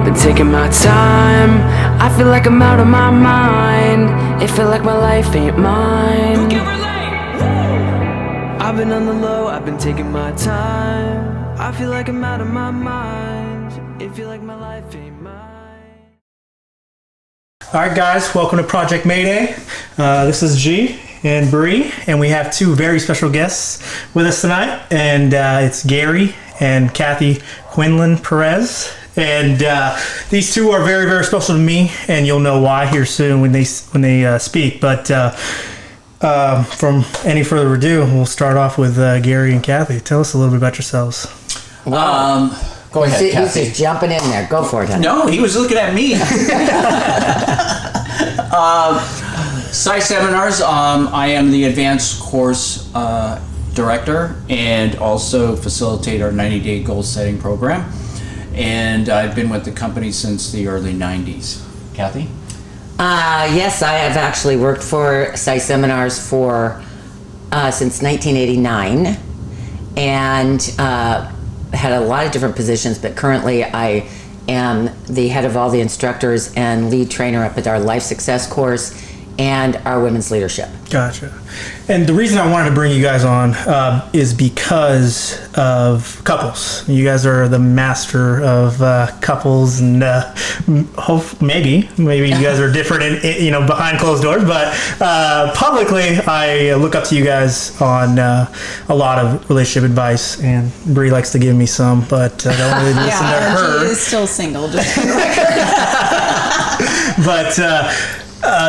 been taking my time. I feel like I'm out of my mind. It feel like my life ain't mine. Who can relate? I've been on the low, I've been taking my time. I feel like I'm out of my mind. It feel like my life ain't mine. Alright guys, welcome to Project Mayday. This is G and Bree, and we have two very special guests with us tonight, and it's Gary and Kathy Quinlan Perez. And these two are very, very special to me, and you'll know why here soon when they speak. But from any further ado, we'll start off with Gary and Kathy. Tell us a little bit about yourselves. Go ahead, Kathy. He's just jumping in there. Go for it, honey. No, he was looking at me. PSI Seminars. I am the advanced course director and also facilitate our 90-day goal setting program. And I've been with the company since the early 90s. Kathy? Yes, I have actually worked for PSI Seminars for since 1989, and had a lot of different positions, but currently I am the head of all the instructors and lead trainer up at our Life Success course and our women's leadership. Gotcha. And the reason I wanted to bring you guys on is because of couples. You guys are the master of couples, and maybe you guys are different in behind closed doors, but publicly I look up to you guys on a lot of relationship advice, and Bree likes to give me some, but I don't really listen to her. She is still single, just for the record. But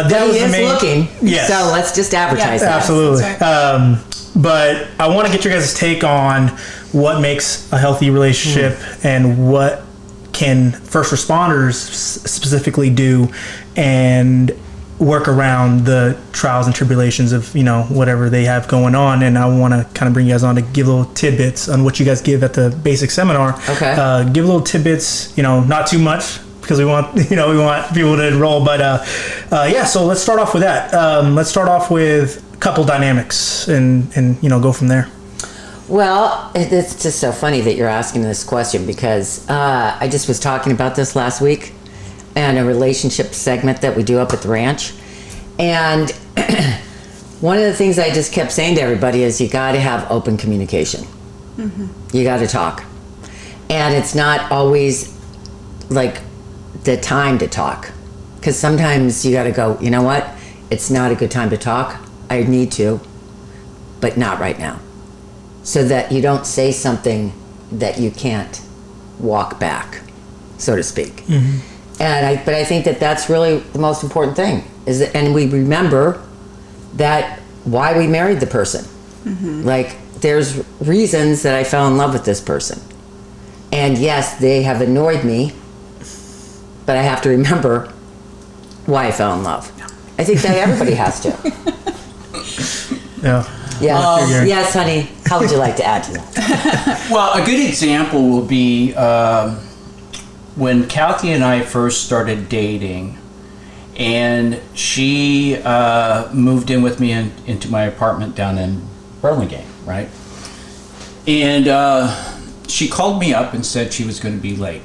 that was He is looking, yes. so let's just advertise that. Absolutely. Right. But I want to get your guys' take on what makes a healthy relationship and what can first responders specifically do and work around the trials and tribulations of whatever they have going on. And I want to kind of bring you guys on to give little tidbits on what you guys give at the basic seminar. Okay. Give little tidbits, not too much, because we want people to enroll, but so let's start off with that. Let's start off with couple dynamics and go from there. Well, it's just so funny that you're asking this question, because I just was talking about this last week in a relationship segment that we do up at the ranch, and one of the things I just kept saying to everybody is you got to have open communication. Mm-hmm. You got to talk, and it's not always like the time to talk, because sometimes you got to go, you know what, it's not a good time to talk, I need to, but not right now, so that you don't say something that you can't walk back, so to speak. Mm-hmm. But I think that that's really the most important thing, is that, and we remember that why we married the person. Mm-hmm. Like, there's reasons that I fell in love with this person, and yes, they have annoyed me, but I have to remember why I fell in love. I think that everybody has to. Yeah. Yes, honey. How would you like to add to that? Well, a good example will be when Kathy and I first started dating, and she moved in with me into my apartment down in Burlingame, right? And she called me up and said she was going to be late.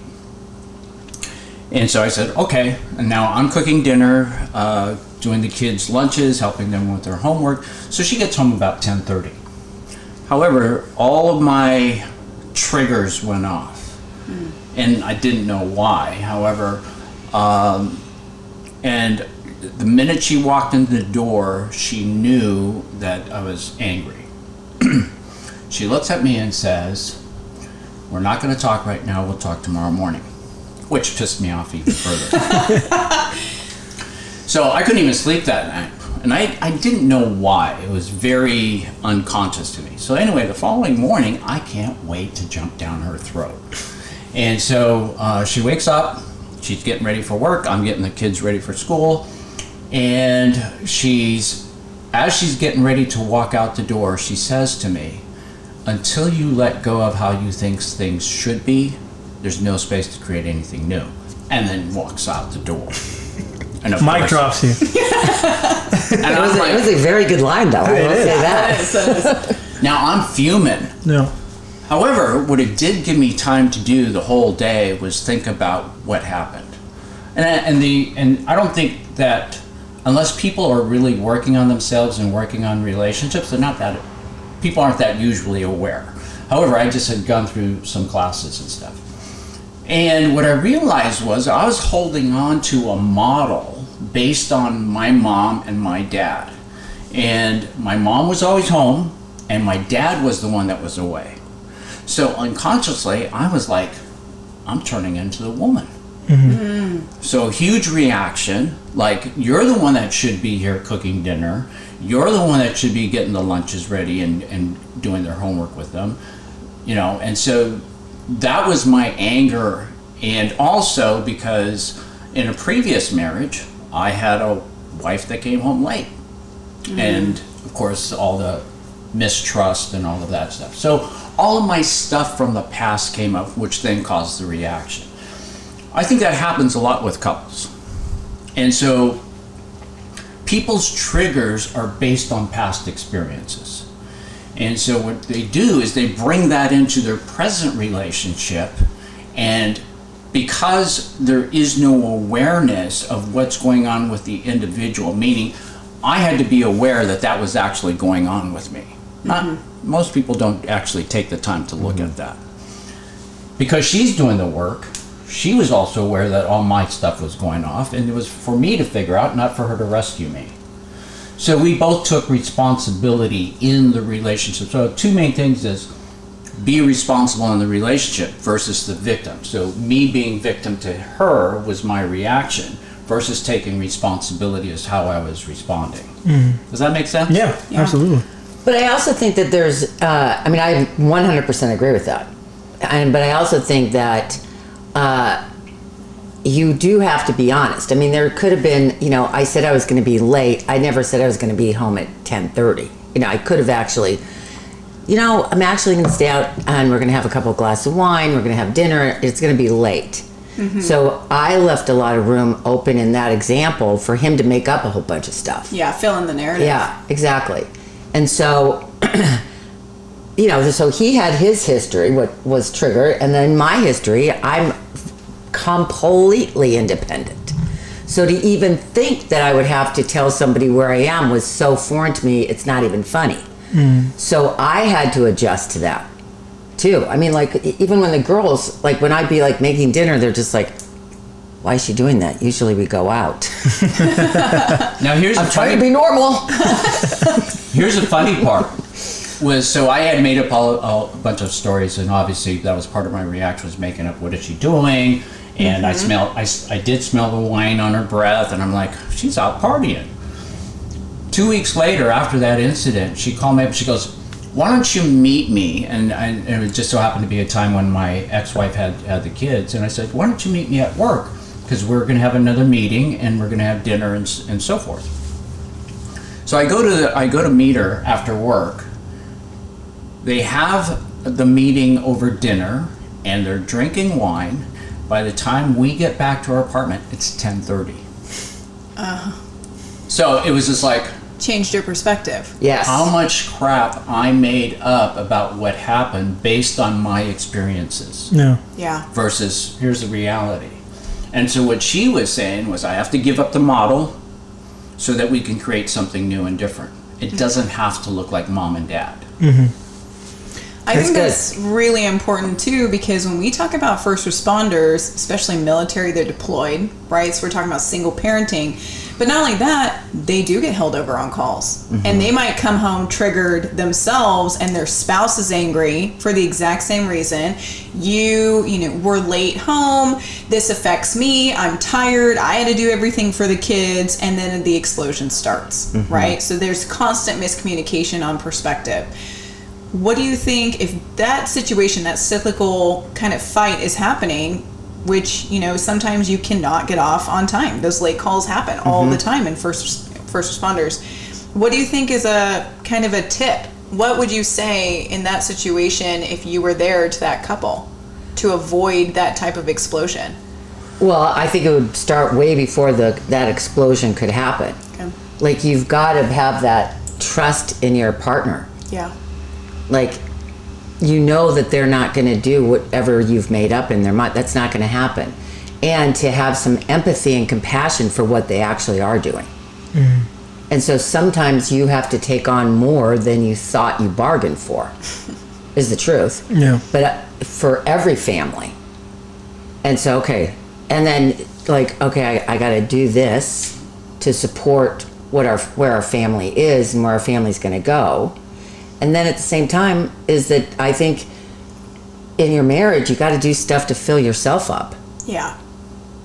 And so I said, okay. And now I'm cooking dinner, doing the kids' lunches, helping them with their homework. So she gets home about 10:30. However, all of my triggers went off, and I didn't know why. However, and the minute she walked into the door, she knew that I was angry. She looks at me and says, "We're not going to talk right now. We'll talk tomorrow morning." Which pissed me off even further. So I couldn't even sleep that night. And I didn't know why. It was very unconscious to me. So anyway, the following morning, I can't wait to jump down her throat. And so she wakes up. She's getting ready for work. I'm getting the kids ready for school. And as she's getting ready to walk out the door, she says to me, "Until you let go of how you think things should be, there's no space to create anything new," and then walks out the door. And Mic drops you. And it was a very good line, though. I will say that. Now I'm fuming. No. However, what it did give me time to do the whole day was think about what happened. And I don't think that unless people are really working on themselves and working on relationships, people aren't that usually aware. However, I just had gone through some classes and stuff. And what I realized was I was holding on to a model based on my mom and my dad. And my mom was always home, and my dad was the one that was away. So unconsciously, I was like, I'm turning into the woman. So huge reaction, like, you're the one that should be here cooking dinner. You're the one that should be getting the lunches ready and doing their homework with them. And so that was my anger. And also because in a previous marriage, I had a wife that came home late. And of course, all the mistrust and all of that stuff. So all of my stuff from the past came up, which then caused the reaction. I think that happens a lot with couples. And so people's triggers are based on past experiences. And so what they do is they bring that into their present relationship, and because there is no awareness of what's going on with the individual, meaning I had to be aware that that was actually going on with me. Most people don't actually take the time to look at that. Because she's doing the work, she was also aware that all my stuff was going off, and it was for me to figure out, not for her to rescue me. So we both took responsibility in the relationship. So two main things is be responsible in the relationship versus the victim. So me being victim to her was my reaction versus taking responsibility as how I was responding. Does that make sense? Yeah, absolutely. But I also think that there's, I 100% agree with that. But I also think that you do have to be honest. I mean, there could have been, I said I was going to be late. I never said I was going to be home at 10:30. I could have actually, I'm actually going to stay out and we're going to have a couple of glasses of wine. We're going to have dinner. It's going to be late. So I left a lot of room open in that example for him to make up a whole bunch of stuff. Yeah, fill in the narrative. Yeah, exactly. And so, so he had his history, what was triggered, and then my history, I'm completely independent. So to even think that I would have to tell somebody where I am was so foreign to me, it's not even funny. So I had to adjust to that too. I mean, like, even when the girls, like when I'd be like making dinner, they're just like, why is she doing that? Usually we go out. Now here's I'm trying to be normal. Here's the funny part. So I had made up a bunch of stories, and obviously that was part of my reaction, was making up what is she doing, and I did smell the wine on her breath, and I'm like, she's out partying. 2 weeks later, after that incident, she called me up and she goes, why don't you meet me? And it just so happened to be a time when my ex-wife had the kids, and I said, why don't you meet me at work? Because we're going to have another meeting and we're going to have dinner and so forth. So I go to meet her after work. They have the meeting over dinner and they're drinking wine. By the time we get back to our apartment, it's 10:30. So it was just like, Changed your perspective. Yes. how much crap I made up about what happened based on my experiences. No. Yeah. Versus here's the reality. And so what she was saying was, I have to give up the model so that we can create something new and different. It doesn't have to look like mom and dad. I think that's really important too, because when we talk about first responders, especially military, they're deployed, right? So we're talking about single parenting. But not only that, they do get held over on calls. And they might come home triggered themselves and their spouse is angry for the exact same reason. We're late home. This affects me. I'm tired. I had to do everything for the kids. And then the explosion starts, right? So there's constant miscommunication on perspective. What do you think if that situation, that cyclical kind of fight is happening, which, sometimes you cannot get off on time. Those late calls happen all the time in first responders. What do you think is a kind of a tip? What would you say in that situation if you were there to that couple to avoid that type of explosion? Well, I think it would start way before that explosion could happen. Okay. Like, you've got to have that trust in your partner. Yeah. Like, you know that they're not going to do whatever you've made up in their mind. That's not going to happen. And to have some empathy and compassion for what they actually are doing. And so sometimes you have to take on more than you thought you bargained for, is the truth. Yeah. But for every family. And so, okay. And then, like, okay, I got to do this to support where our family is and where our family's going to go. And then at the same time is that I think in your marriage, you got to do stuff to fill yourself up. Yeah.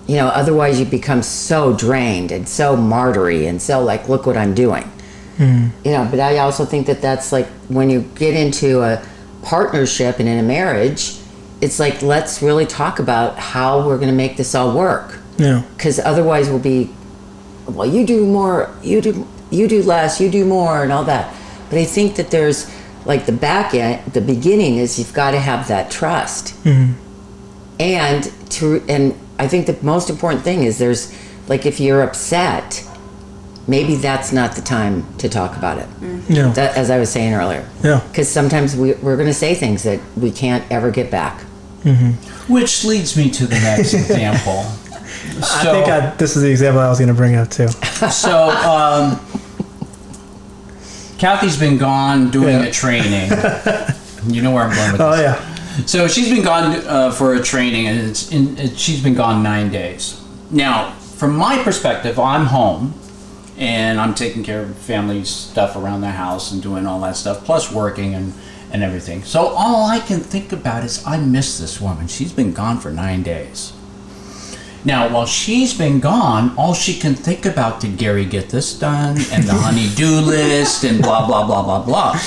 You know, otherwise you become so drained and so martyry and so like, look what I'm doing. You know, but I also think that that's like when you get into a partnership and in a marriage, it's like, let's really talk about how we're going to make this all work. Yeah. Because otherwise we'll be, well, you do more, you do less, you do more and all that. But I think that there's like the back end, the beginning is you've got to have that trust. And I think the most important thing is there's like, if you're upset, maybe that's not the time to talk about it. Yeah. That, as I was saying earlier. Yeah. Because sometimes we're going to say things that we can't ever get back. Which leads me to the next example. I think this is the example I was going to bring up too. So, Kathy's been gone doing a training. You know where I'm going with this. Oh yeah. So she's been gone for a training, and she's been gone 9 days. Now, from my perspective, I'm home, and I'm taking care of family stuff around the house and doing all that stuff, plus working and everything. So all I can think about is I miss this woman. She's been gone for 9 days. Now, while she's been gone, all she can think about, did Gary get this done, and the honey-do list, and blah, blah, blah, blah, blah.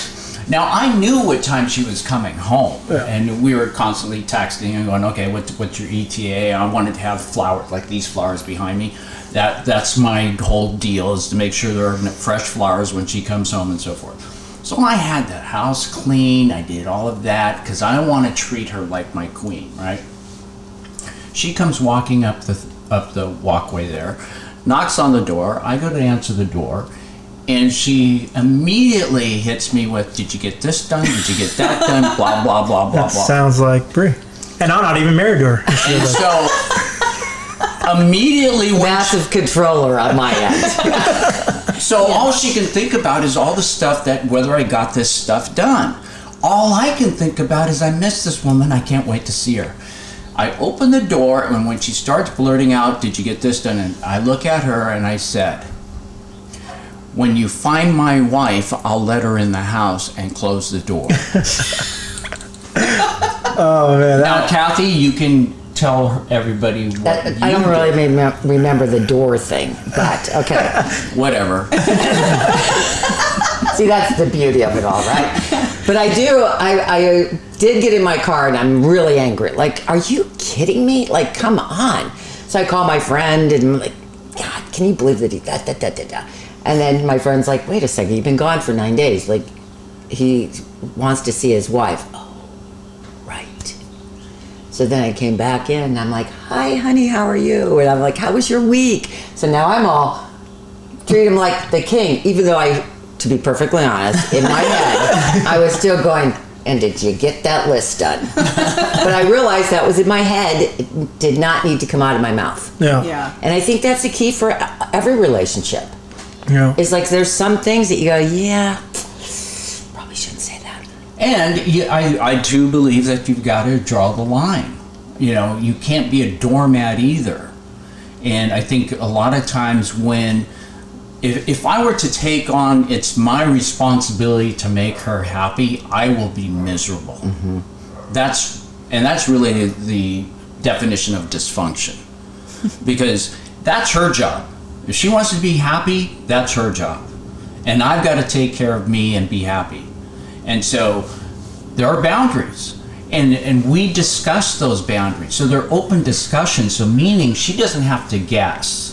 Now, I knew what time she was coming home, and we were constantly texting and going, okay, what's your ETA? I wanted to have flowers, like these flowers behind me. That's my whole deal, is to make sure there are fresh flowers when she comes home and so forth. So I had the house clean, I did all of that, because I want to treat her like my queen, right? She comes walking up the walkway there, knocks on the door. I go to answer the door, and she immediately hits me with, did you get this done? Did you get that done? Blah, blah, blah, blah, That blah. sounds like Brie. And I'm not even married to her. And so immediately when Massive controller on my end. So all she can think about is all the stuff that, whether I got this stuff done. All I can think about is I miss this woman. I can't wait to see her. I open the door, and when she starts blurting out, did you get this done? And I look at her and I said, when you find my wife, I'll let her in the house and close the door. Oh man. Now, Kathy, you can tell everybody what I don't really remember the door thing, but okay. Whatever. See, that's the beauty of it all, right? But I did get in my car and I'm really angry. Like, are you kidding me? Like, come on. So I call my friend and I'm like, God, can you believe that And then my friend's like, wait a second, you've been gone for 9 days. Like, he wants to see his wife. Oh, right. So then I came back in and I'm like, hi, honey, how are you? And I'm like, how was your week? So now I'm all, treat him like the king, even though to be perfectly honest, in my head, I was still going, and did you get that list done? But I realized that was in my head. It did not need to come out of my mouth. Yeah. Yeah. And I think that's the key for every relationship. Yeah. It's like there's some things that you go, yeah, probably shouldn't say that. And I do believe that you've got to draw the line. You know, you can't be a doormat either. And I think a lot of times when, if I were to take on, it's my responsibility to make her happy, I will be miserable. Mm-hmm. That's really the definition of dysfunction. Because that's her job. If she wants to be happy, that's her job. And I've got to take care of me and be happy. And so there are boundaries. And we discuss those boundaries. So they're open discussions. So meaning she doesn't have to guess.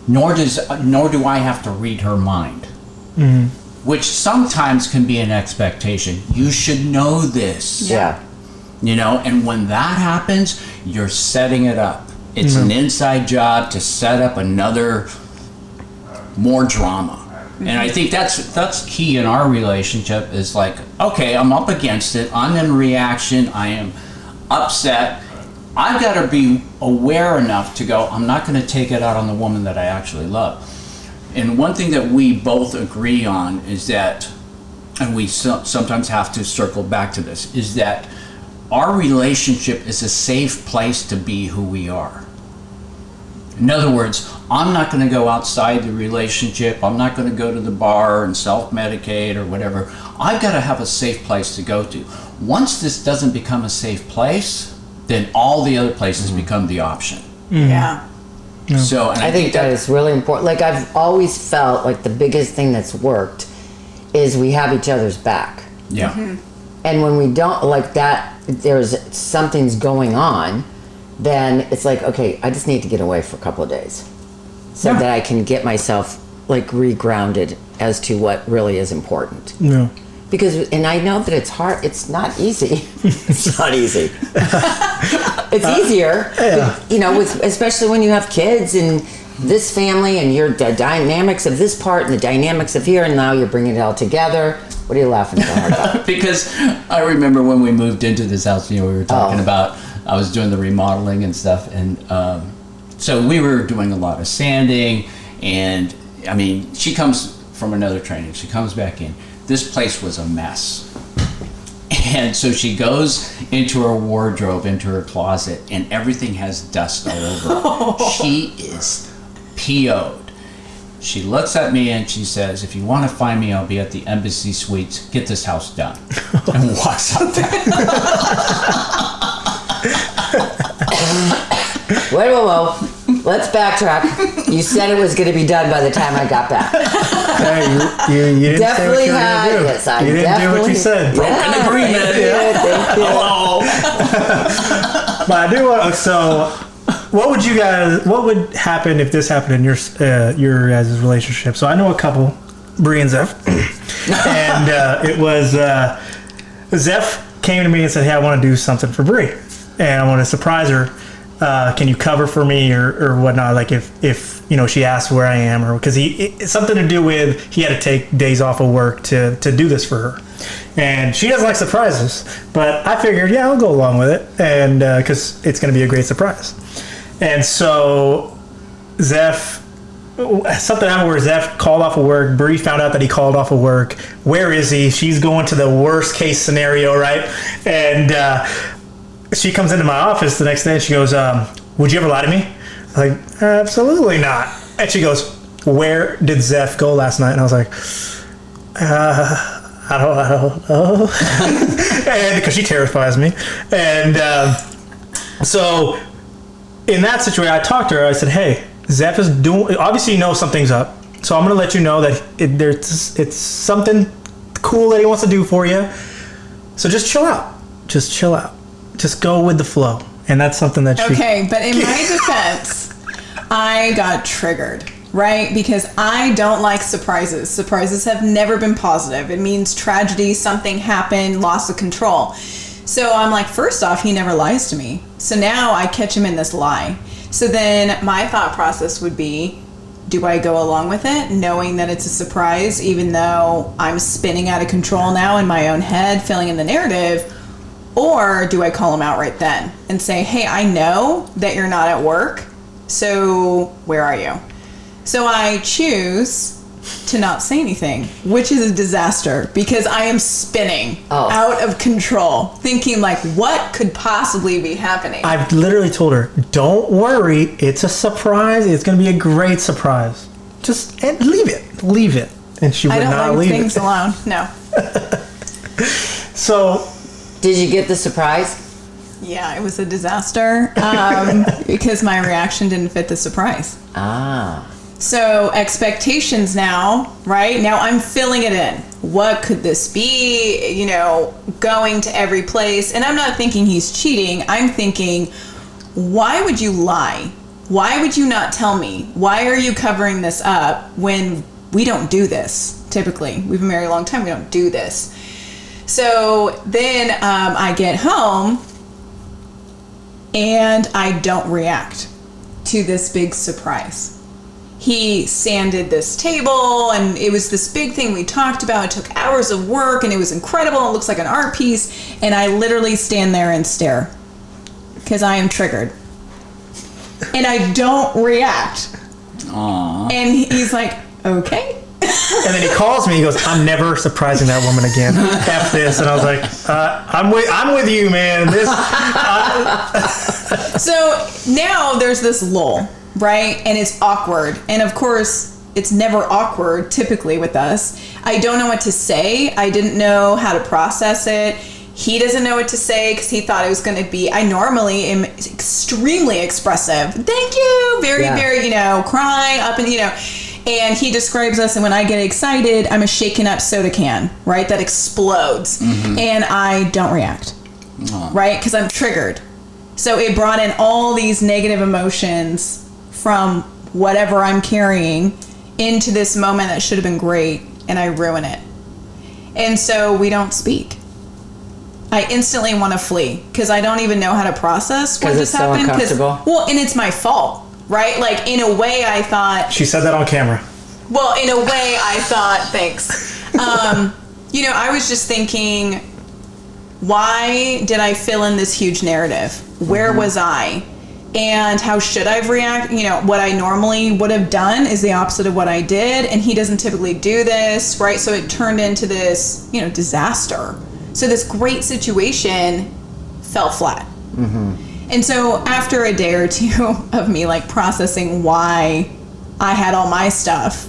Nor do I have to read her mind. Mm-hmm. Which sometimes can be an expectation. You should know this. Yeah. You know, and when that happens, you're setting it up. It's an inside job to set up more drama. And I think that's key in our relationship is like, okay, I'm up against it. I'm in reaction. I am upset. I've got to be aware enough to go, I'm not going to take it out on the woman that I actually love. And one thing that we both agree on is that, and we sometimes have to circle back to this, is that our relationship is a safe place to be who we are. In other words, I'm not going to go outside the relationship. I'm not going to go to the bar and self-medicate or whatever. I've got to have a safe place to go to. Once this doesn't become a safe place, then all the other places become the option. Yeah. So and I think that is really important. Like, I've always felt like the biggest thing that's worked is we have each other's back. Yeah. And when we don't, like that, there's something's going on, then it's like, okay, I just need to get away for a couple of days so that I can get myself like regrounded as to what really is important. No. Because, and I know that it's hard, it's not easy. It's not easy. It's easier, but, you know, especially when you have kids and this family and the dynamics of this part and the dynamics of here, and now you're bringing it all together. What are you laughing so hard about? Because I remember when we moved into this house, you know, we were talking about, I was doing the remodeling and stuff, and so we were doing a lot of sanding, and I mean, she comes from another training, she comes back in. This place was a mess. And so she goes into her wardrobe, into her closet, and everything has dust all over it. She is PO'd. She looks at me and she says, if you want to find me, I'll be at the Embassy Suites. Get this house done. And walks out there. Whoa. Let's backtrack. You said it was going to be done by the time I got back. Hey, you didn't Definitely say what you were had. gonna do. Yes, I You didn't do what you said. Broken agreement. Thank you. Hello. But I do want. So, what would happen if this happened in your guys' relationship? So I know a couple, Bree and Zeph, and it was Zeph came to me and said, "Hey, I want to do something for Bree, and I want to surprise her. Can you cover for me or whatnot? Like if you know she asks where I am, or because it's something to do with he had to take days off of work to do this for her, and she doesn't like surprises. But I figured, yeah, I'll go along with it, and because it's going to be a great surprise. And so Zeph, something happened where Zeph called off of work. Bree found out that he called off of work. Where is he? She's going to the worst case scenario, right? And she comes into my office the next day and she goes, would you ever lie to me? I'm like, absolutely not. And she goes, where did Zeph go last night? And I was like, I don't know. And because she terrifies me. And so in that situation, I talked to her. I said, hey, Zeph is doing, obviously you know something's up. So I'm going to let you know that it's something cool that he wants to do for you. So just chill out. Just chill out. Just go with the flow. And that's something that she... Okay, but in my defense, I got triggered, right? Because I don't like surprises. Surprises have never been positive. It means tragedy, something happened, loss of control. So I'm like, first off, he never lies to me. So now I catch him in this lie. So then my thought process would be, do I go along with it, knowing that it's a surprise, even though I'm spinning out of control now in my own head, filling in the narrative? Or do I call him out right then and say, hey, I know that you're not at work, so where are you? So I choose to not say anything, which is a disaster because I am spinning out of control, thinking like, what could possibly be happening? I've literally told her, don't worry, it's a surprise. It's going to be a great surprise. Just leave it. And she would not leave it. I don't leave things alone. No. So... Did you get the surprise? Yeah, it was a disaster because my reaction didn't fit the surprise. So expectations now, right? Now I'm filling it in. What could this be? You know, going to every place. And I'm not thinking he's cheating. I'm thinking, why would you lie? Why would you not tell me? Why are you covering this up when we don't do this? Typically, we've been married a long time. We don't do this. So then I get home and I don't react to this big surprise. he sanded this table, and it was this big thing we talked about. It took hours of work, and it was incredible. It looks like an art piece. And I literally stand there and stare because I am triggered. And I don't react. Aww. And he's like, okay. And then he calls me. He goes, "I'm never surprising that woman again. F this." And I was like, "I'm with you, man." So now there's this lull, right? And it's awkward. And of course, it's never awkward typically with us. I don't know what to say. I didn't know how to process it. He doesn't know what to say because he thought it was going to be. I normally am extremely expressive. Thank you. Very, very, crying up and, And he describes us, and when I get excited, I'm a shaken up soda can, right? That explodes. Mm-hmm. And I don't react, right? Because I'm triggered. So it brought in all these negative emotions from whatever I'm carrying into this moment that should have been great, and I ruin it. And so we don't speak. I instantly want to flee because I don't even know how to process what just happened. Because it's so uncomfortable. Well, and it's my fault, right? Like, in a way, I thought... She said that on camera. Well, in a way, I thought... Thanks. I was just thinking, why did I fill in this huge narrative? Where was I? And how should I have reacted? What I normally would have done is the opposite of what I did, and he doesn't typically do this, right? So it turned into this, disaster. So this great situation fell flat. Mm-hmm. And so after a day or two of me processing why I had all my stuff,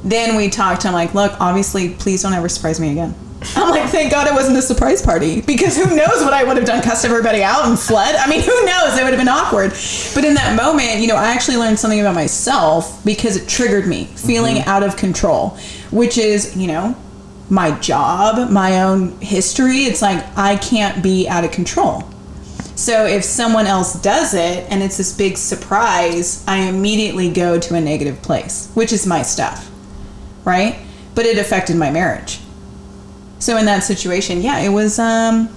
then we talked. I'm like, look, obviously, please don't ever surprise me again. I'm like, thank God it wasn't a surprise party, because who knows what I would have done, cussed everybody out and fled. I mean, who knows? It would have been awkward. But in that moment, I actually learned something about myself because it triggered me, feeling out of control, which is, my job, my own history. It's like, I can't be out of control. So if someone else does it and it's this big surprise, I immediately go to a negative place, which is my stuff, right? But it affected my marriage. So in that situation, it was a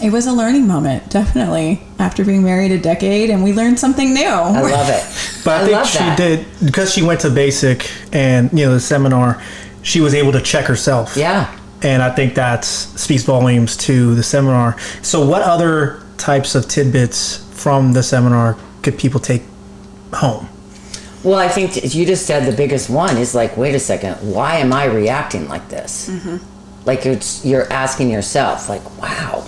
learning moment, definitely, after being married a decade, and we learned something new. I love it. But I think she did, because she went to basic and, the seminar, she was able to check herself. Yeah. And I think that speaks volumes to the seminar. So what other types of tidbits from the seminar could people take home? Well, I think you just said the biggest one is wait a second, why am I reacting like this? Mm-hmm. You're asking yourself, wow.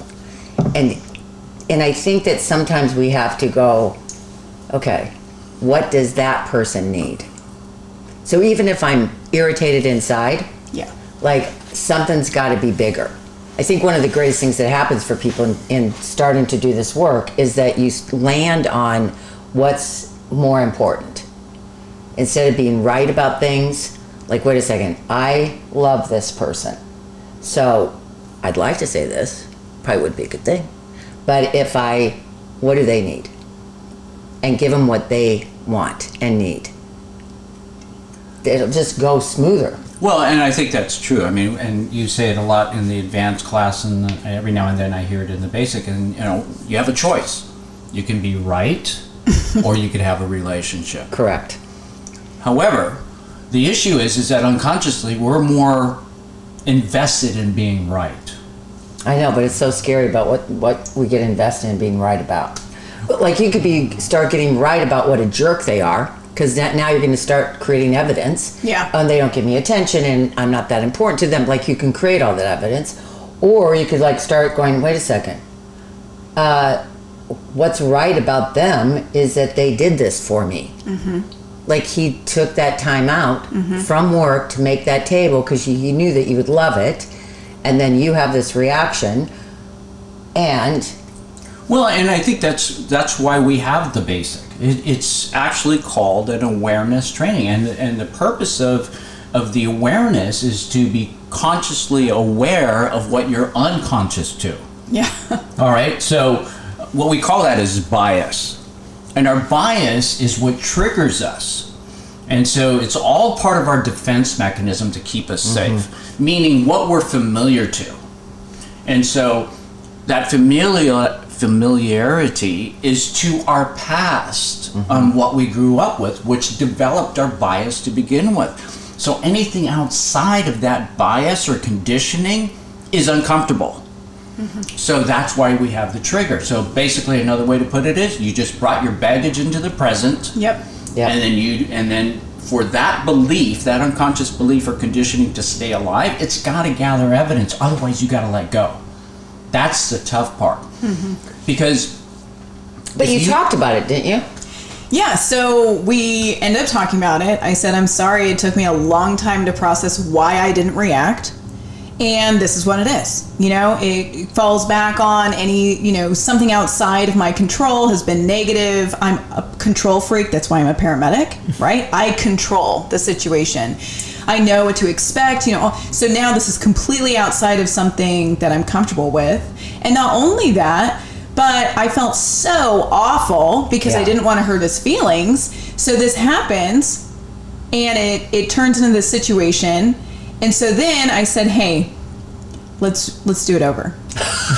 And I think that sometimes we have to go, okay, what does that person need? So even if I'm irritated inside, something's got to be bigger. I think one of the greatest things that happens for people in starting to do this work is that you land on what's more important. Instead of being right about things, wait a second, I love this person. So I'd like to say this, probably would be a good thing. But what do they need? And give them what they want and need. It'll just go smoother. Well, and I think that's true. I mean, and you say it a lot in the advanced class, and every now and then I hear it in the basic. And you have a choice. You can be right, or you could have a relationship. Correct. However, the issue is that unconsciously we're more invested in being right. I know, but it's so scary about what we get invested in being right about. You could start getting right about what a jerk they are, because now you're going to start creating evidence. Yeah. And they don't give me attention, and I'm not that important to them. You can create all that evidence. Or you could start going, wait a second. What's right about them is that they did this for me. Mm-hmm. He took that time out from work to make that table because he knew that you would love it. And then you have this reaction. And... Well, and I think that's why we have the basic. It's actually called an awareness training. And the purpose of the awareness is to be consciously aware of what you're unconscious to. Yeah. All right? So what we call that is bias. And our bias is what triggers us. And so it's all part of our defense mechanism to keep us safe, meaning what we're familiar to. And so that familiarity familiarity is to our past on what we grew up with, which developed our bias to begin with. So anything outside of that bias or conditioning is uncomfortable. So that's why we have the trigger. So basically, another way to put it is you just brought your baggage into the present. Yep. And then for that belief, that unconscious belief or conditioning to stay alive, it's got to gather evidence. Otherwise, you got to let go. That's the tough part. Because But you talked about it, didn't you? Yeah, so we ended up talking about it. I said, I'm sorry, it took me a long time to process why I didn't react. And this is what it is. You know, it falls back on any, you know, something outside of my control has been negative. I'm a control freak. That's why I'm a paramedic, right? I control the situation. I know what to expect, you know. So now this is completely outside of something that I'm comfortable with. And not only that, but I felt so awful because I didn't want to hurt his feelings. So this happens and it turns into this situation. And so then I said, hey, let's do it over.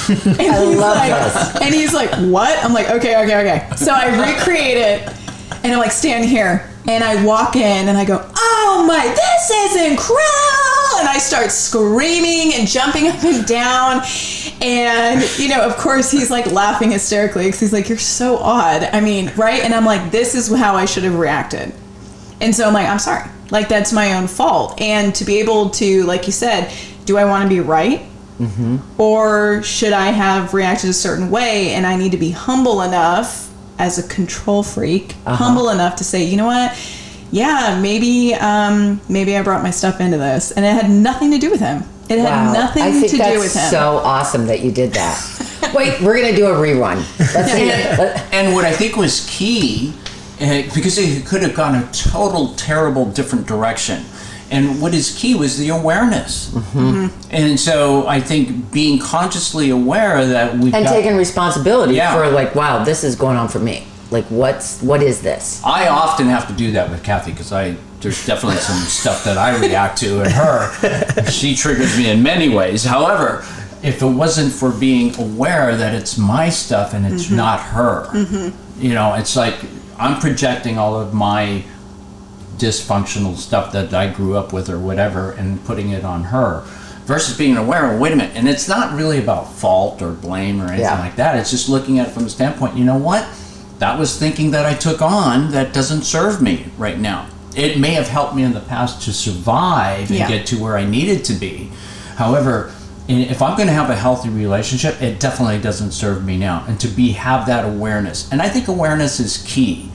And he's like, what? I'm like, okay. So I recreate it and I'm like, stand here. And I walk in and I go, oh my, this is incredible. And I start screaming and jumping up and down. And, you know, of course he's like laughing hysterically because he's like, you're so odd. I mean, right? And I'm like, this is how I should have reacted. And so I'm like, I'm sorry. Like, that's my own fault. And to be able to, like you said, do I want to be right? Or should I have reacted a certain way? And I need to be humble enough as a control freak, humble enough to say, you know what? Yeah, maybe I brought my stuff into this. And it had nothing to do with him. It had nothing to do with him. I think that's so awesome that you did that. Wait, we're going to do a rerun. Let's see it. And what I think was key, because it could have gone a total terrible different direction. And what is key was the awareness. And so I think being consciously aware that we've and got, taking responsibility for like, wow, this is going on for me. Like, what is this? I often have to do that with Kathy because there's definitely some stuff that I react to in her. She triggers me in many ways. However, if it wasn't for being aware that it's my stuff and it's not her, you know, it's like I'm projecting all of my dysfunctional stuff that I grew up with or whatever and putting it on her versus being aware of, wait a minute, and it's not really about fault or blame or anything like that. It's just looking at it from the standpoint, you know what? That was thinking that I took on that doesn't serve me right now. It may have helped me in the past to survive and get to where I needed to be. However, if I'm going to have a healthy relationship, it definitely doesn't serve me now. And to have that awareness. And I think awareness is key.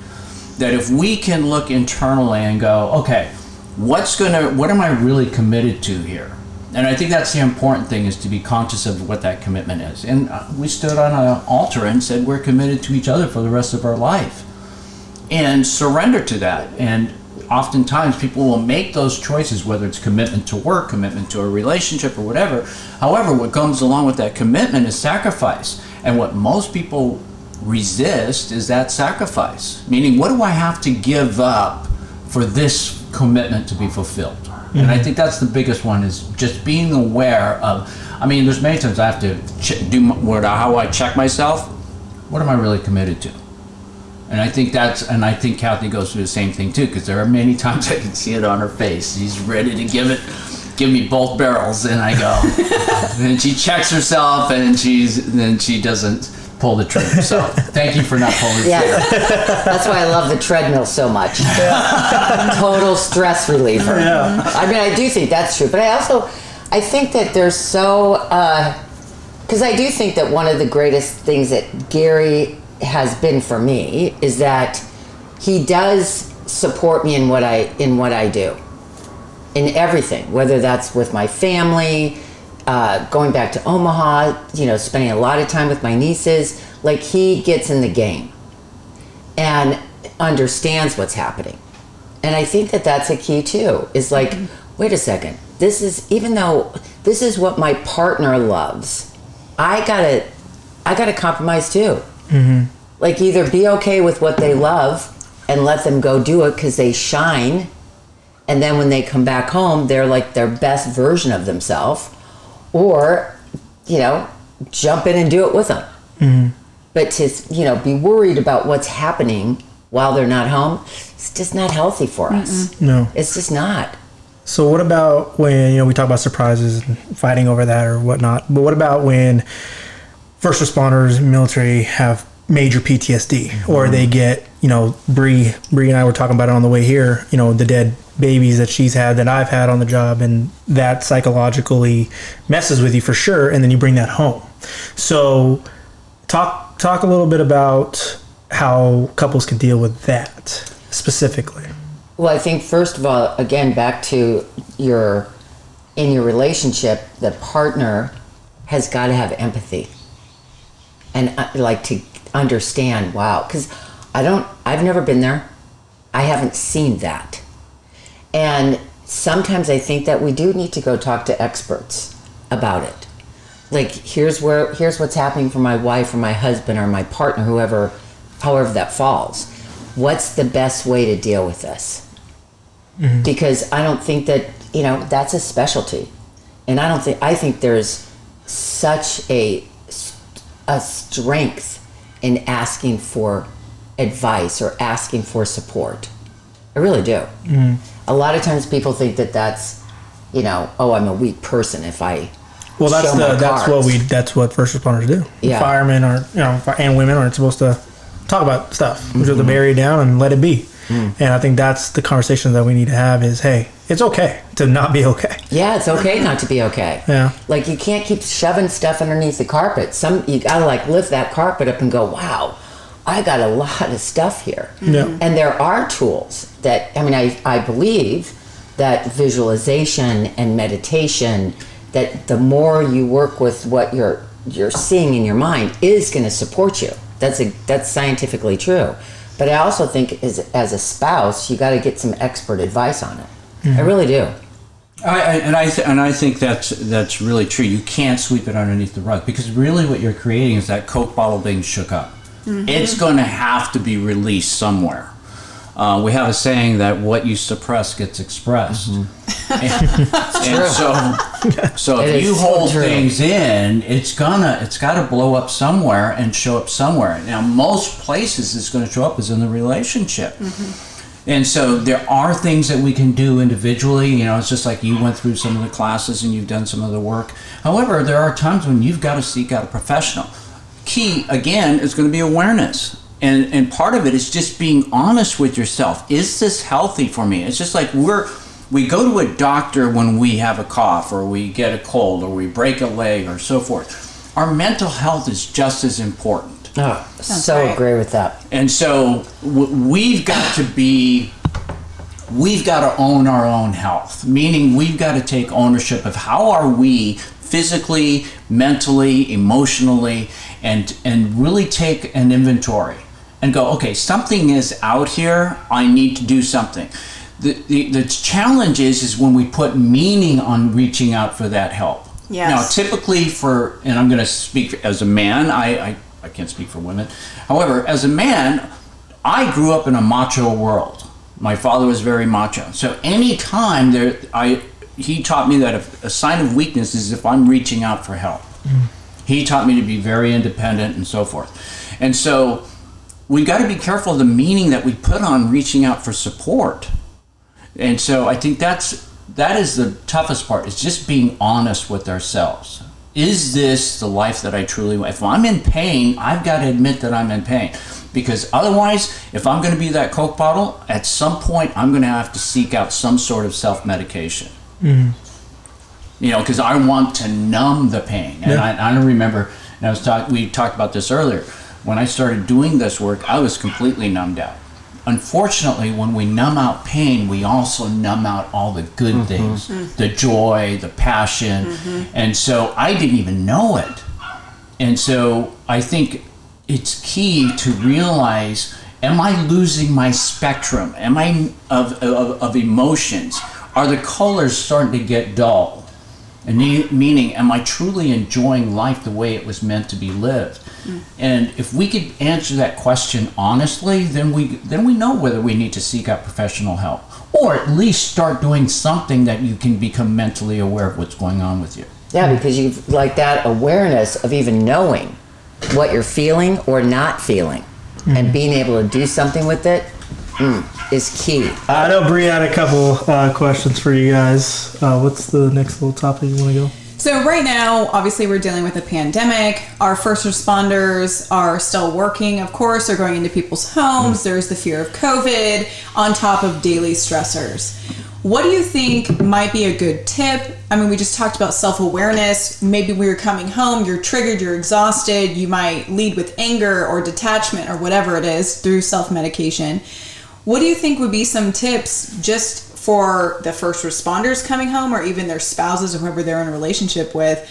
That if we can look internally and go, okay, what am I really committed to here? And I think that's the important thing, is to be conscious of what that commitment is. And we stood on an altar and said we're committed to each other for the rest of our life. And surrender to that. And oftentimes people will make those choices, whether it's commitment to work, commitment to a relationship, or whatever. However, what comes along with that commitment is sacrifice. And what most people resist is that sacrifice. Meaning, what do I have to give up for this commitment to be fulfilled? And I think that's the biggest one, is just being aware of, I mean, there's many times I have to how I check myself. What am I really committed to? And I think I think Kathy goes through the same thing too, because there are many times I can see it on her face. She's ready to give me both barrels, and I go, and she checks herself, and then she doesn't pull the trigger. So thank you for not pulling the trigger. That's why I love the treadmill so much. Total stress reliever. I mean, I do think that's true, but I think that there's so, because I do think that one of the greatest things that Gary has been for me is that he does support me in what I do, in everything, whether that's with my family, going back to Omaha, you know, spending a lot of time with my nieces. Like, he gets in the game and understands what's happening. And I think that that's a key too, is like, wait a second, even though this is what my partner loves, I gotta compromise too. Like, either be okay with what they love and let them go do it because they shine, and then when they come back home, they're like their best version of themselves, or, you know, jump in and do it with them. But to, be worried about what's happening while they're not home, it's just not healthy for us. No. It's just not. So what about when, we talk about surprises and fighting over that or whatnot, but what about when first responders, military have major PTSD or they get, Bree and I were talking about it on the way here, the dead babies that she's had, that I've had on the job, and that psychologically messes with you for sure, and then you bring that home. So talk a little bit about how couples can deal with that specifically. Well, I think first of all, again, back to in your relationship, the partner has got to have empathy and to understand, wow, because I've never been there. I haven't seen that. And sometimes I think that we do need to go talk to experts about it. Like, here's what's happening for my wife or my husband or my partner, however that falls. What's the best way to deal with this? Mm-hmm. Because I don't think that, that's a specialty. And I think there's such a strength in asking for advice or asking for support. I really do. Mm-hmm. A lot of times people think that that's, I'm a weak person if I that's what first responders do. Yeah. Firemen are, and women aren't supposed to talk about stuff. We're supposed to bury it down and let it be. And I think that's the conversation that we need to have is, hey, it's okay to not be okay. Yeah, it's okay not to be okay. Yeah. Like, you can't keep shoving stuff underneath the carpet. You gotta lift that carpet up and go, wow, I got a lot of stuff here. Yeah. And there are tools that, I believe that visualization and meditation, that the more you work with what you're seeing in your mind is going to support you. That's scientifically true. But I also think as a spouse, you got to get some expert advice on it. Mm-hmm. I really do. I think that's really true. You can't sweep it underneath the rug, because really what you're creating is that Coke bottle being shook up. Mm-hmm. It's going to have to be released somewhere. We have a saying that what you suppress gets expressed. Mm-hmm. and so if you hold things in, it's got to blow up somewhere and show up somewhere. Now, most places it's going to show up is in the relationship. Mm-hmm. And so there are things that we can do individually. It's just like you went through some of the classes and you've done some of the work. However, there are times when you've got to seek out a professional. Key, again, is going to be awareness. And part of it is just being honest with yourself. Is this healthy for me? It's just like we go to a doctor when we have a cough or we get a cold or we break a leg or so forth. Our mental health is just as important. Oh, so right. Agree with that. And so we've got to own our own health, meaning we've got to take ownership of how are we physically, mentally, emotionally, and really take an inventory and go, okay, something is out here, I need to do something. The challenge is when we put meaning on reaching out for that help. Yes. Now, typically and I'm going to speak as a man, I can't speak for women. However, as a man, I grew up in a macho world. My father was very macho. So anytime he taught me that a sign of weakness is if I'm reaching out for help. Mm. He taught me to be very independent and so forth. And so we got to be careful of the meaning that we put on reaching out for support. And so I think that is the toughest part, is just being honest with ourselves. Is this the life that I truly want? If I'm in pain, I've got to admit that I'm in pain. Because otherwise, if I'm going to be that Coke bottle, at some point I'm going to have to seek out some sort of self-medication. Mm-hmm. Because I want to numb the pain. And yeah. I remember, and we talked about this earlier, when I started doing this work, I was completely numbed out. Unfortunately, when we numb out pain, we also numb out all the good mm-hmm. things, mm-hmm. the joy, the passion. Mm-hmm. And so I didn't even know it. And so I think it's key to realize, am I losing my spectrum? Am I of emotions? Are the colors starting to get dull? And meaning, am I truly enjoying life the way it was meant to be lived? Mm. And if we could answer that question honestly, then we know whether we need to seek out professional help, or at least start doing something that you can become mentally aware of what's going on with you. Yeah, because you've that awareness of even knowing what you're feeling or not feeling, and being able to do something with it is key. I know Bree had a couple questions for you guys. What's the next little topic you want to go? So right now, obviously, we're dealing with a pandemic. Our first responders are still working, of course. They're going into people's homes. There's the fear of COVID on top of daily stressors. What do you think might be a good tip? I mean, we just talked about self-awareness. Maybe when you're coming home, you're triggered, you're exhausted. You might lead with anger or detachment or whatever it is through self-medication. What do you think would be some tips just for the first responders coming home, or even their spouses or whoever they're in a relationship with,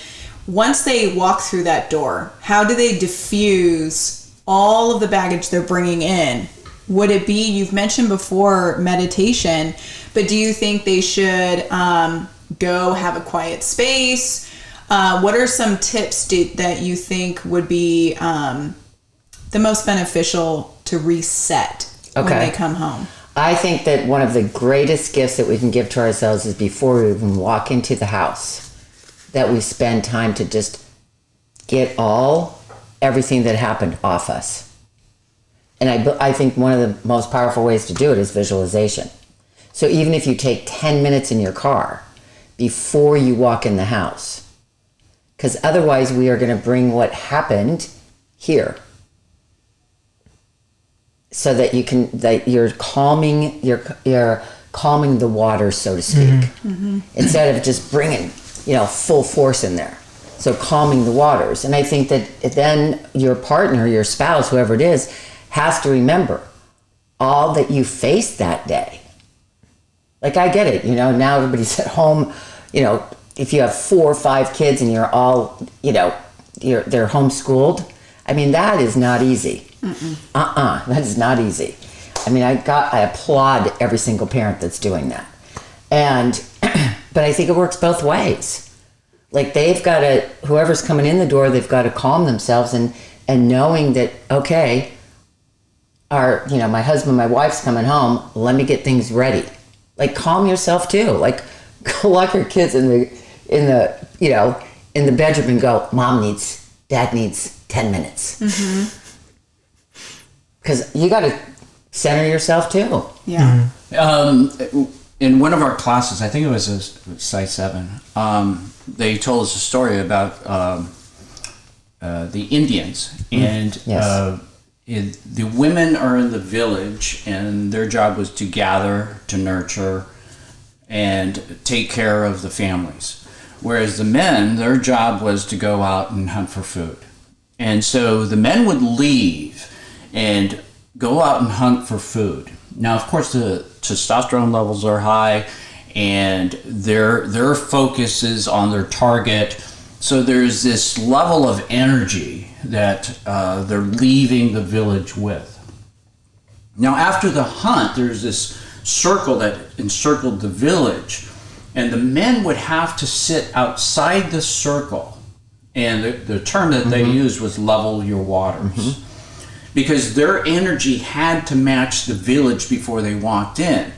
once they walk through that door? How do they diffuse all of the baggage they're bringing in? Would it be, you've mentioned before, meditation, but do you think they should go have a quiet space? What are some tips that you think would be the most beneficial to reset when they come home? I think that one of the greatest gifts that we can give to ourselves is before we even walk into the house, that we spend time to just get everything that happened off us. And I think one of the most powerful ways to do it is visualization. So even if you take 10 minutes in your car before you walk in the house, because otherwise we are going to bring what happened here. So that you're calming the water, so to speak, instead of just bringing full force in there. So calming the waters, and I think that then your partner, your spouse, whoever it is, has to remember all that you faced that day. Like, I get it, now everybody's at home. If you have 4 or 5 kids and you're all they're homeschooled. I mean, that is not easy. That is not easy. I mean, I applaud every single parent that's doing that. But I think it works both ways. Like, they've got to, whoever's coming in the door, they've got to calm themselves and knowing that, okay, my husband, my wife's coming home, let me get things ready. Like, calm yourself too. Like, go lock your kids in the bedroom and go, Dad needs 10 minutes. Because you got to center yourself too. Yeah. In one of our classes, I think it was a PSI 7, they told us a story about the Indians. And the women are in the village, and their job was to gather, to nurture, and take care of the families. Whereas the men, their job was to go out and hunt for food. And so the men would leave and go out and hunt for food. Now, of course, the testosterone levels are high, and their focus is on their target. So there's this level of energy that they're leaving the village with. Now, after the hunt, there's this circle that encircled the village, and the men would have to sit outside the circle. And the term that they used was level your waters. Because their energy had to match the village before they walked in.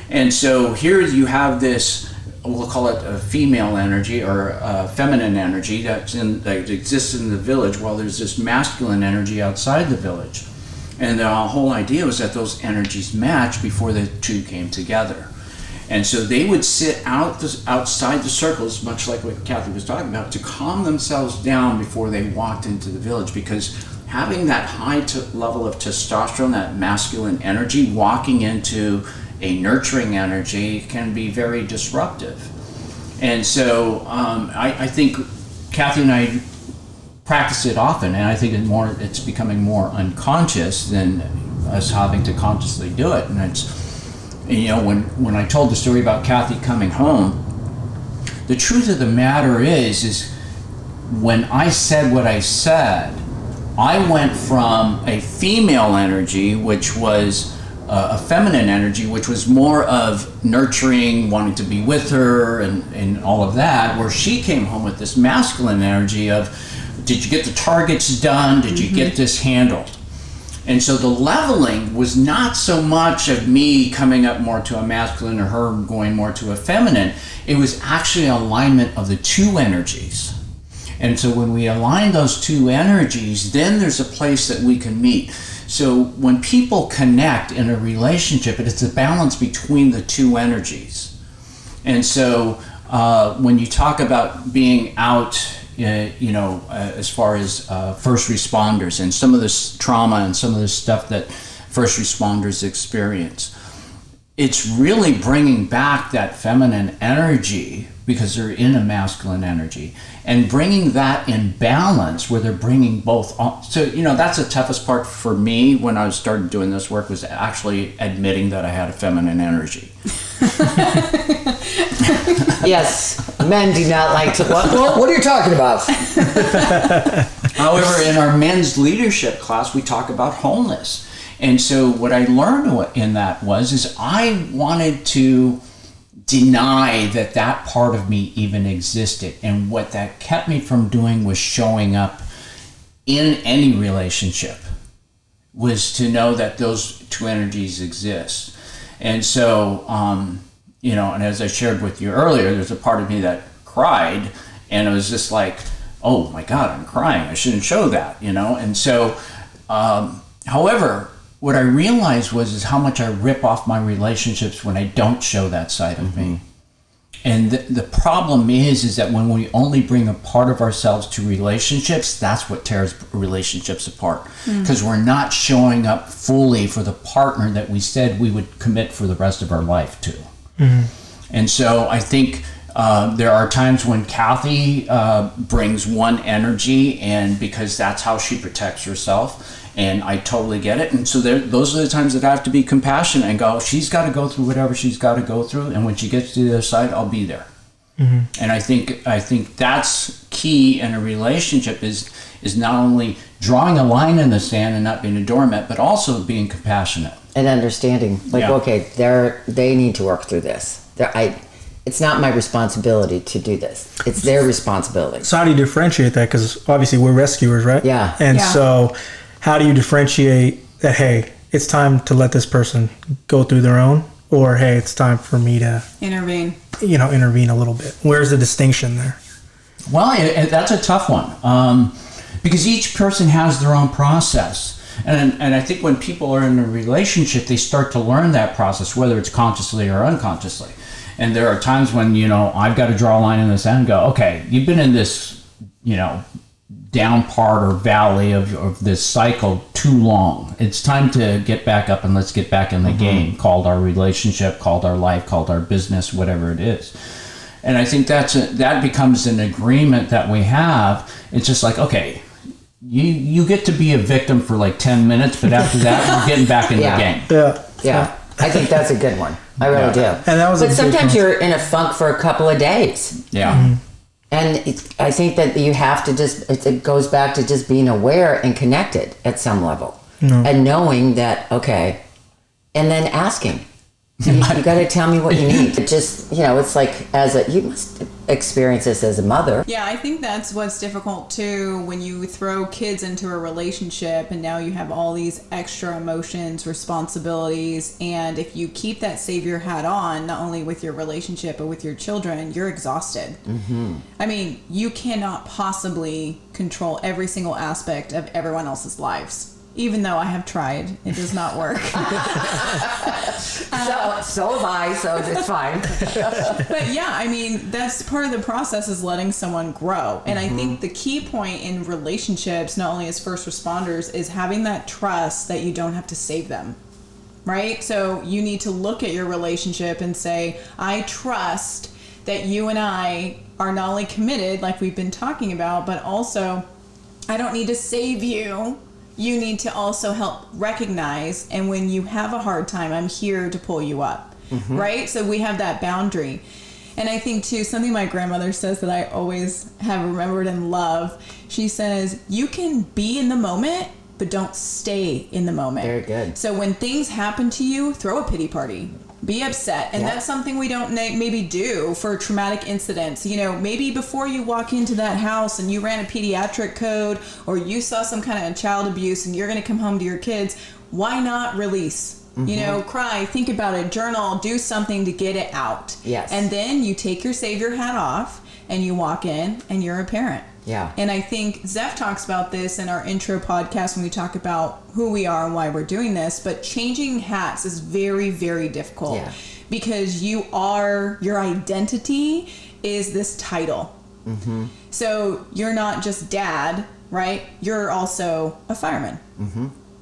And so here you have this, we'll call it a female energy or a feminine energy that exists in the village, while there's this masculine energy outside the village. And the whole idea was that those energies match before the two came together. And so they would sit outside the circles, much like what Kathy was talking about, to calm themselves down before they walked into the village. Because having that high level of testosterone, that masculine energy, walking into a nurturing energy can be very disruptive. And so I think Kathy and I practice it often, and I think it's becoming more unconscious than us having to consciously do it. And it's, when I told the story about Kathy coming home, the truth of the matter is when I said what I said, I went from a female energy, which was a feminine energy, which was more of nurturing, wanting to be with her and all of that, where she came home with this masculine energy of, did you get the targets done? Did you get this handled? And so the leveling was not so much of me coming up more to a masculine or her going more to a feminine. It was actually an alignment of the two energies. And so when we align those two energies, then there's a place that we can meet. So when people connect in a relationship, it's a balance between the two energies. And so when you talk about being out, as far as first responders and some of this trauma and some of this stuff that first responders experience, it's really bringing back that feminine energy because they're in a masculine energy, and bringing that in balance where they're bringing both on. So, that's the toughest part for me when I started doing this work, was actually admitting that I had a feminine energy. Yes, men do not like to. What are you talking about? However, in our men's leadership class, we talk about wholeness. And so what I learned in that is I wanted to deny that part of me even existed. And what that kept me from doing was showing up in any relationship, was to know that those two energies exist. And so, and as I shared with you earlier, there's a part of me that cried, and it was just like, oh my God, I'm crying. I shouldn't show that, And so, however, what I realized is how much I rip off my relationships when I don't show that side of me. And the problem is that when we only bring a part of ourselves to relationships, that's what tears relationships apart. Because we're not showing up fully for the partner that we said we would commit for the rest of our life to. And so I think there are times when Kathy brings one energy, and because that's how she protects herself, and I totally get it. And so those are the times that I have to be compassionate and go, she's got to go through whatever she's got to go through, and when she gets to the other side, I'll be there. And I think that's key in a relationship, is not only drawing a line in the sand and not being a doormat, but also being compassionate And understanding, okay, they need to work through this. It's not my responsibility to do this. It's their responsibility. So how do you differentiate that? Because obviously we're rescuers, right? Yeah. And so how do you differentiate that, hey, it's time to let this person go through their own, or hey, it's time for me to intervene a little bit? Where's the distinction there? Well, that's a tough one, because each person has their own process. And I think when people are in a relationship, they start to learn that process, whether it's consciously or unconsciously. And there are times when, I've got to draw a line in the sand and go, okay, you've been in this, down part or valley of this cycle too long. It's time to get back up and let's get back in the game, called our relationship, called our life, called our business, whatever it is. And I think that becomes an agreement that we have. It's just like, okay, you get to be a victim for like 10 minutes, but after that, we're getting back in the game. Yeah. I think that's a good one. I really do. And that was but sometimes you're in a funk for a couple of days. Yeah. And I think that you have to it goes back to just being aware and connected at some level. And knowing that, okay, and then asking. You got to tell me what you need. It just, it's like you must experience this as a mother. Yeah, I think that's what's difficult too, when you throw kids into a relationship and now you have all these extra emotions, responsibilities, and if you keep that savior hat on, not only with your relationship but with your children, you're exhausted. I mean, you cannot possibly control every single aspect of everyone else's lives. Even though I have tried, it does not work. So have I, so it's fine. But yeah, I mean, that's part of the process, is letting someone grow. And I think the key point in relationships, not only as first responders, is having that trust that you don't have to save them, right? So you need to look at your relationship and say, I trust that you and I are not only committed, like we've been talking about, but also I don't need to save you. You need to also help recognize, and when you have a hard time, I'm here to pull you up, right? So we have that boundary. And I think too, something my grandmother says that I always have remembered and love, she says, you can be in the moment, but don't stay in the moment. Very good. So when things happen to you, throw a pity party. Be upset. And that's something we don't maybe do for traumatic incidents. Maybe before you walk into that house and you ran a pediatric code, or you saw some kind of child abuse and you're going to come home to your kids, why not release? Cry, think about it, journal, do something to get it out. Yes. And then you take your savior hat off and you walk in and you're a parent. Yeah. And I think Zeph talks about this in our intro podcast when we talk about who we are and why we're doing this. But changing hats is very, very difficult. Yeah. Because your identity is this title. Mm-hmm. So you're not just dad, right? You're also a fireman,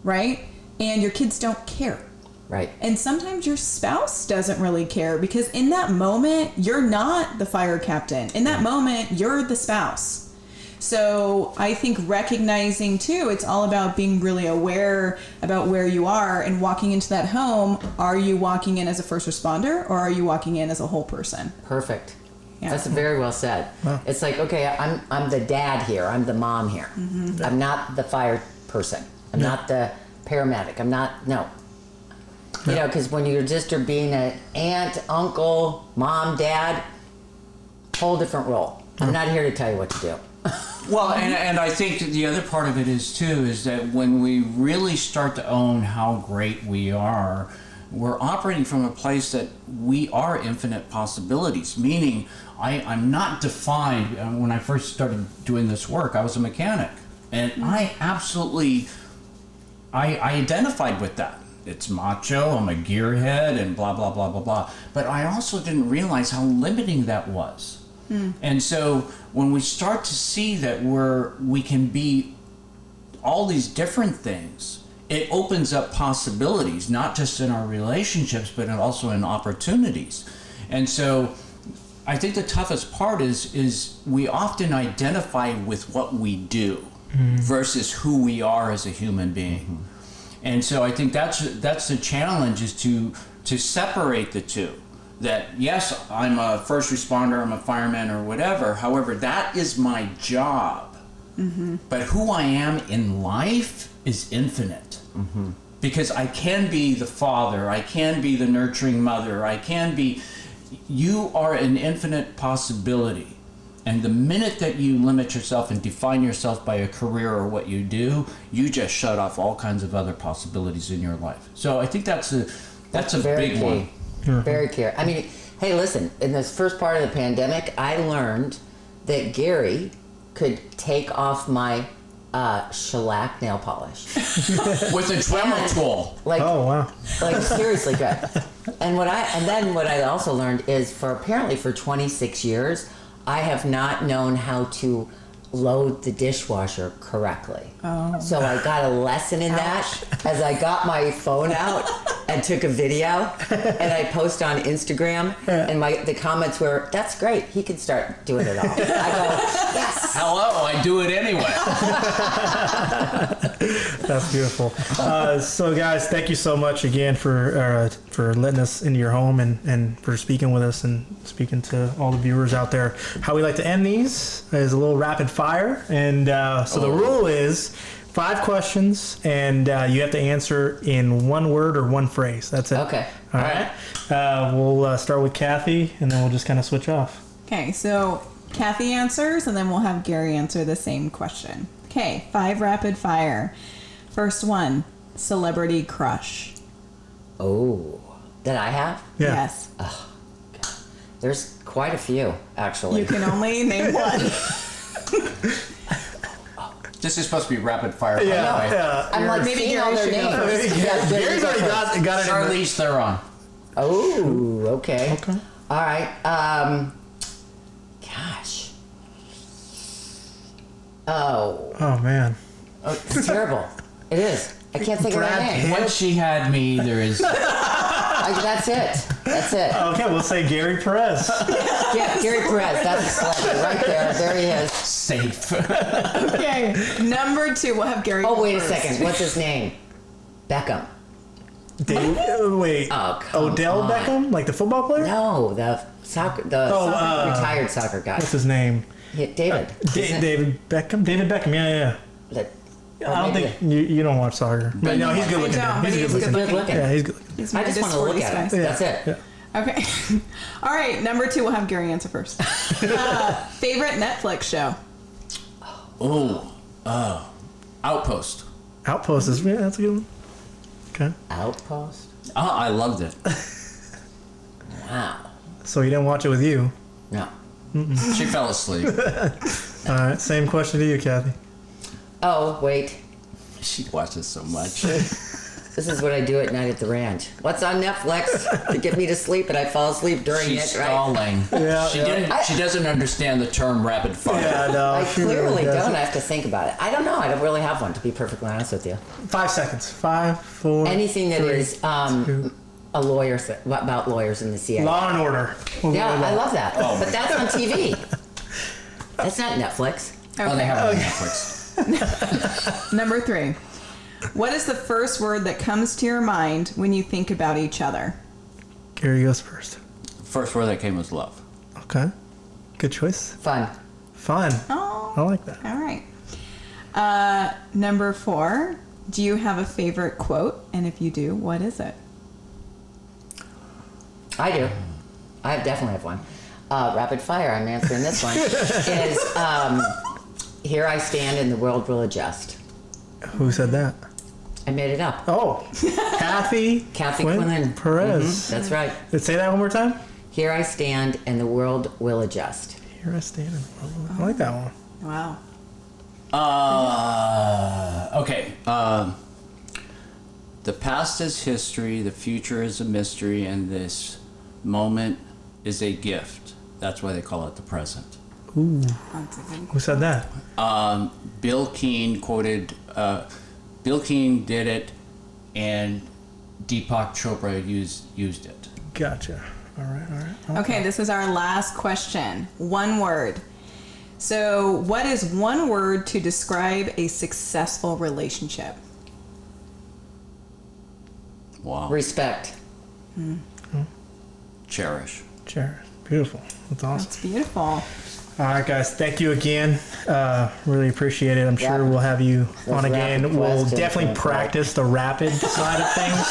right? And your kids don't care. Right. And sometimes your spouse doesn't really care because in that moment, you're not the fire captain. In that moment, you're the spouse. So I think recognizing too, it's all about being really aware about where you are and walking into that home. Are you walking in as a first responder or are you walking in as a whole person? Perfect. Yeah. That's very well said. Wow. It's like, okay, I'm the dad here. I'm the mom here. I'm not the fire person. I'm not the paramedic. I'm not, no. You know, because when you're just being an aunt, uncle, mom, dad, whole different role. I'm not here to tell you what to do. Well, and I think the other part of it is too is that when we really start to own how great we are, we're operating from a place that we are infinite possibilities. Meaning, I'm not defined. When I first started doing this work, I was a mechanic, and I absolutely I identified with that. It's macho. I'm a gearhead, and blah blah blah blah blah. But I also didn't realize how limiting that was. And so when we start to see that we can be all these different things, it opens up possibilities, not just in our relationships, but also in opportunities. And so I think the toughest part is we often identify with what we do versus who we are as a human being. And so I think that's the challenge, is to separate the two. That yes, I'm a first responder, I'm a fireman or whatever. However, that is my job. But who I am in life is infinite. Because I can be the father, I can be the nurturing mother, you are an infinite possibility. And the minute that you limit yourself and define yourself by a career or what you do, you just shut off all kinds of other possibilities in your life. So I think that's a Very big key. one. Very key. I mean, hey, listen, in this first part of the pandemic, I learned that Gary could take off my shellac nail polish. With a Dremel tool. Like, Oh, wow. like seriously good. And then what I also learned is for 26 years, I have not known how to load the dishwasher correctly. Oh. So I got a lesson in that as I got my phone out and took a video and I post on Instagram and the comments were, "That's great. He can start doing it all." I go, "Yes." Hello, I do it anyway. That's beautiful. So, guys, thank you so much again for letting us into your home and for speaking with us and speaking to all the viewers out there. How we like to end these is a little rapid fire. And so the rule is 5 questions, and you have to answer in one word or one phrase. That's it. Okay. All right. We'll start with Kathy, and then we'll just kind of switch off. Okay, so Kathy answers, and then we'll have Gary answer the same question. Okay, 5 rapid fire. First one, celebrity crush. Oh, that I have? Yeah. Yes. There's quite a few, actually. You can only name one. This is supposed to be rapid fire. Yeah. I'm like Maybe seeing all Gary their should go names. first. Yeah, Gary's already got it. Charlize Theron. Oh, okay. Okay. All right. Gosh. Oh, man. It's terrible. It is. I can't think of her Brad name. Pitt. Once she had me, there is. That's it. That's it. Okay, we'll say Gary Perez. Yeah, Gary Perez. That's a celebrity right there. There he is. Safe. Okay, number 2, we'll have Gary. Oh, go wait a first. second. What's his name? Beckham. Wait. Oh, come Odell on. Beckham? Like the football player? No, the retired soccer guy. What's his name? Yeah, David. David Beckham? David Beckham, yeah. That- I don't think you don't watch soccer. But no, he's good looking. I don't, but He's he's good looking. good looking. Yeah, he's good looking. He's I my just want to look sporty at him. guy. That's it. Yeah. Okay. All right, number 2, we'll have Gary answer first. Favorite Netflix show? Outpost. Outpost is, yeah, that's a good one. Okay. Outpost? I loved it. Wow. So he didn't watch it with you. No. She fell asleep. All right, same question to you, Kathy. Oh, wait. She watches so much. This is what I do at night at the ranch. What's on Netflix to get me to sleep, and I fall asleep during She's it, right? stalling. Yeah, She doesn't understand the term rapid fire. Yeah, no, I she really clearly doesn't. don't. I have to think about it. I don't know. I don't really have one, to be perfectly honest with you. 5 seconds. 5, 4. Anything that 3, is 2. a lawyer, about lawyers in the CIA. Law and Order. Yeah, I love that. Oh. But that's on TV. That's not Netflix. Oh, they have it on Netflix. Number 3. What is the first word that comes to your mind when you think about each other? Gary goes first. First word that came was love. Okay. Good choice. Fun. Fun. Oh, I like that. all right. Number 4. Do you have a favorite quote? And if you do, what is it? I do. I definitely have one. Rapid fire. I'm answering this one. Is here I stand and the world will adjust. Who said that? I made it up. Oh, Kathy. Kathy Quinlan. Perez. That's right. Let's say that one more time. Here I stand and the world will adjust. Here I stand. I like that one. Wow. Okay. The past is history, the future is a mystery, and this moment is a gift. That's why they call it the present. Ooh. That's a good Who said that? Bill Keane quoted, Bill Keane did it, and Deepak Chopra used it. Gotcha. All right. Okay, this is our last question. One word. So, what is one word to describe a successful relationship? Wow. Respect. Cherish. Cherish. Beautiful. That's awesome. That's beautiful. All right, guys. Thank you again. Really appreciate it. I'm sure Yeah. we'll have you on rapid again. We'll questions, definitely that's practice the rapid side of things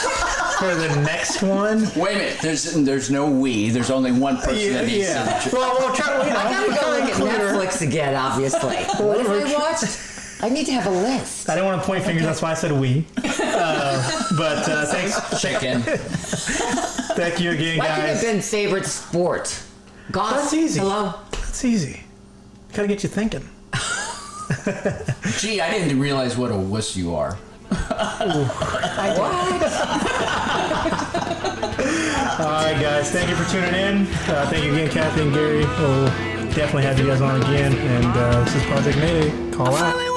for the next one. Wait a minute. There's no we. There's only one person that needs to. Well, we'll try. I gotta go look at Netflix again, obviously. What have I watched? I need to have a list. I didn't want to point fingers. That's why I said we. But thanks. Chicken. Thank you again, What could have guys. been favorite sport? Golf. That's easy. Hello. That's easy. Gotta get you thinking. Gee, I didn't realize what a wuss you are. All right, guys. Thank you for tuning in. Thank you again, Kathy and Gary. We'll definitely have you guys on again. And this is Project Mayday. Call out.